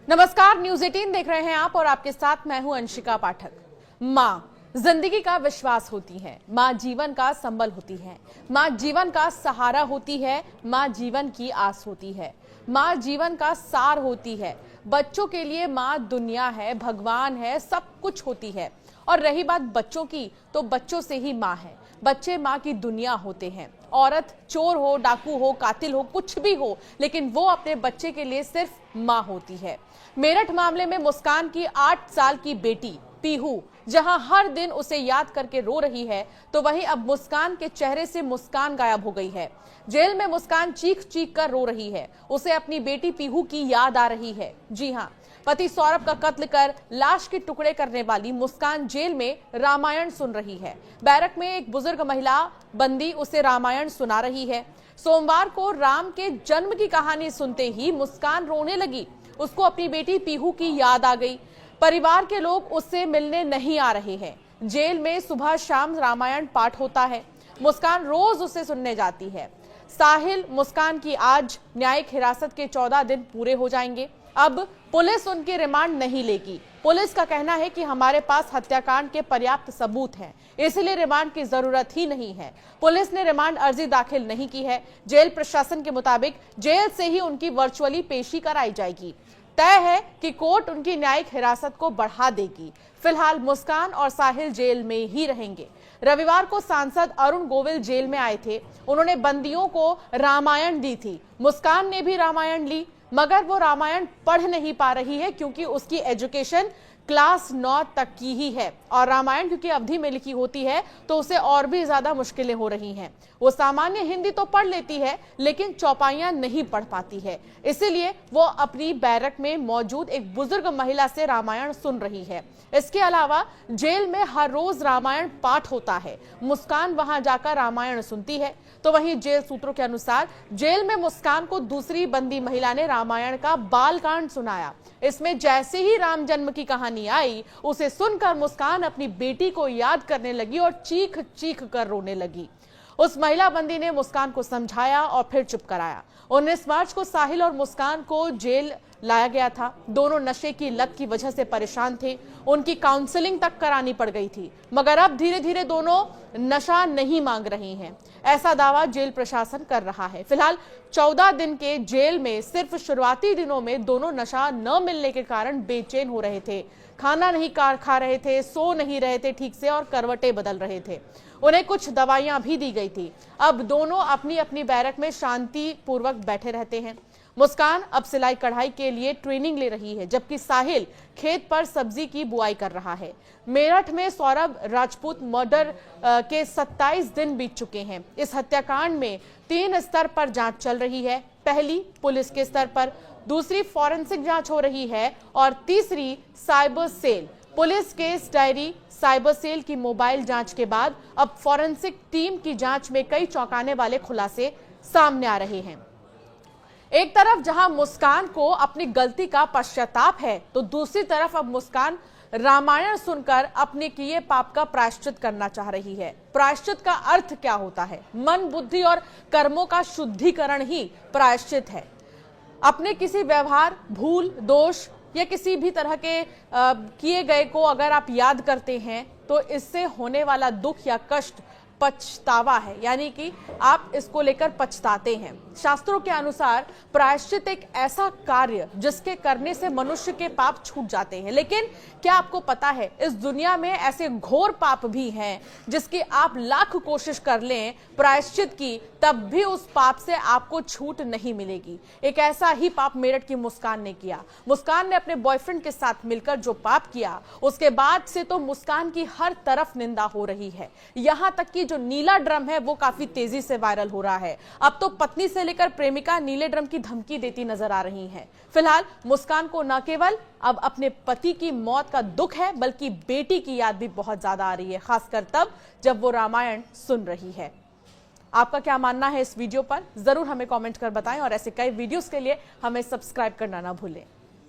नमस्कार, न्यूज 18 देख रहे हैं आप और आपके साथ मैं हूं अंशिका पाठक। माँ जिंदगी का विश्वास होती है, माँ जीवन का संबल होती है, माँ जीवन का सहारा होती है, माँ जीवन की आस होती है, माँ जीवन का सार होती है। बच्चों के लिए माँ दुनिया है, भगवान है, सब कुछ होती है। और रही बात बच्चों की, तो बच्चों से ही माँ है। बच्चे माँ की दुनिया होते हैं। औरत चोर हो, डाकू हो, कातिल हो, कुछ भी हो, लेकिन वो अपने बच्चे के लिए सिर्फ माँ होती है। मेरठ मामले में मुस्कान की 8 साल की बेटी पीहू जहां हर दिन उसे याद करके रो रही है, तो वहीं अब मुस्कान के चेहरे से मुस्कान गायब हो गई है। जेल में मुस्कान चीख चीख कर रो रही है। उसे अपनी बेटी पीहू की याद आ रही है। जी हां, पति सौरभ का कत्ल कर लाश के टुकड़े करने वाली मुस्कान जेल में रामायण सुन रही है। बैरक में एक बुजुर्ग महिला बंदी उसे रामायण सुना रही है। सोमवार को राम के जन्म की कहानी सुनते ही मुस्कान रोने लगी। उसको अपनी बेटी पीहू की याद आ गई। परिवार के लोग उससे मिलने नहीं आ रहे हैं। जेल में सुबह शाम रामायण पाठ होता है। मुस्कान रोज उसे सुनने जाती है। साहिल मुस्कान की आज न्यायिक हिरासत के 14 दिन पूरे हो जाएंगे। अब पुलिस उनकी रिमांड नहीं लेगी। पुलिस का कहना है कि हमारे पास हत्याकांड के पर्याप्त सबूत हैं, इसलिए रिमांड की जरूरत ही नहीं है। पुलिस ने रिमांड अर्जी दाखिल नहीं की है। जेल प्रशासन के मुताबिक जेल से ही उनकी वर्चुअली पेशी कराई जाएगी। तय है कि कोर्ट उनकी न्यायिक हिरासत को बढ़ा देगी। फिलहाल मुस्कान और साहिल जेल में ही रहेंगे। रविवार को सांसद अरुण गोविल जेल में आए थे। उन्होंने बंदियों को रामायण दी थी। मुस्कान ने भी रामायण ली, मगर वो रामायण पढ़ नहीं पा रही है क्योंकि उसकी एजुकेशन क्लास 9 तक की ही है और रामायण क्योंकि अवधि में लिखी होती है तो उसे और भी ज्यादा मुश्किलें हो रही हैं। वो सामान्य हिंदी तो पढ़ लेती है लेकिन चौपाइयां नहीं पढ़ पाती है, इसीलिए वो अपनी बैरक में मौजूद एक बुजुर्ग महिला से रामायण सुन रही है। इसके अलावा जेल में हर रोज रामायण पाठ होता है। मुस्कान वहां जाकर रामायण सुनती है। तो वहीं जेल सूत्रों के अनुसार जेल में मुस्कान को दूसरी बंदी महिला ने रामायण का बालकांड सुनाया। इसमें जैसे ही राम जन्म की कहानी आई, उसे सुनकर मुस्कान अपनी बेटी को याद करने लगी और चीख चीख कर रोने लगी। उस महिला बंदी ने मुस्कान को समझाया और फिर चुप कराया। 19 मार्च को साहिल और मुस्कान को जेल लाया गया था। दोनों नशे की लत की वजह से परेशान थे। उनकी काउंसलिंग तक करानी पड़ गई थी, मगर अब धीरे धीरे दोनों नशा नहीं मांग रही हैं, ऐसा दावा जेल प्रशासन कर रहा है। फिलहाल 14 दिन के जेल में सिर्फ शुरुआती दिनों में दोनों नशा न मिलने के कारण बेचैन हो रहे थे। खाना नहीं खा रहे थे, सो नहीं रहे थे ठीक से और करवटें बदल रहे थे। उन्हें कुछ दवाइयां भी दी गई थी। अब दोनों अपनी अपनी बैरक में शांति पूर्वक बैठे रहते हैं। मुस्कान अब सिलाई कढ़ाई के लिए ट्रेनिंग ले रही है, जबकि साहिल खेत पर सब्जी की बुआई कर रहा है। मेरठ में सौरभ राजपूत मर्डर के 27 दिन बीत चुके हैं। इस हत्याकांड में 3 स्तर पर जांच चल रही है। पहली पुलिस के स्तर पर, दूसरी फॉरेंसिक जांच हो रही है और तीसरी cyber cell. Police case diary, cyber cell की मोबाइल जांच के बाद अब फॉरेंसिक टीम की जांच में कई चौंकाने वाले खुलासे सामने आ रहे हैं। एक तरफ जहां मुस्कान को अपनी गलती का पश्चाताप है, तो दूसरी तरफ अब मुस्कान रामायण सुनकर अपने किए पाप का प्रायश्चित करना चाह रही है। प्रायश्चित का अर्थ क्या होता है? मन, बुद्धि और कर्मों का शुद्धिकरण ही प्रायश्चित है। अपने किसी व्यवहार, भूल, दोष या किसी भी तरह के किए गए को अगर आप याद करते हैं तो इससे होने वाला दुख या कष्ट पछतावा है, यानी कि आप इसको लेकर पछताते हैं। शास्त्रों के अनुसार प्रायश्चित एक ऐसा कार्य जिसके करने से मनुष्य के पाप छूट जाते हैं। लेकिन क्या आपको पता है, इस दुनिया में ऐसे घोर पाप भी हैं जिसकी आप लाख कोशिश कर लें प्रायश्चित की, तब भी उस पाप से आपको छूट नहीं मिलेगी। एक ऐसा ही पाप मेरठ की मुस्कान ने किया। मुस्कान ने अपने बॉयफ्रेंड के साथ मिलकर जो पाप किया, उसके बाद से तो मुस्कान की हर तरफ निंदा हो रही है। यहां तक कि जो नीला ड्रम है वो काफी तेजी से वायरल हो रहा है। अब तो पत्नी से लेकर प्रेमिका नीले ड्रम की धमकी देती नजर आ रही हैं। फिलहाल मुस्कान को न केवल अब अपने पति की मौत का दुख है, बल्कि बेटी की याद भी बहुत ज्यादा आ रही है, खासकर तब जब वो रामायण सुन रही है। आपका क्या मानना है इस वीडियो पर? जरूर हमें कमेंट कर बताएं और ऐसे कई वीडियोस के लिए हमें सब्सक्राइब करना ना भूलें।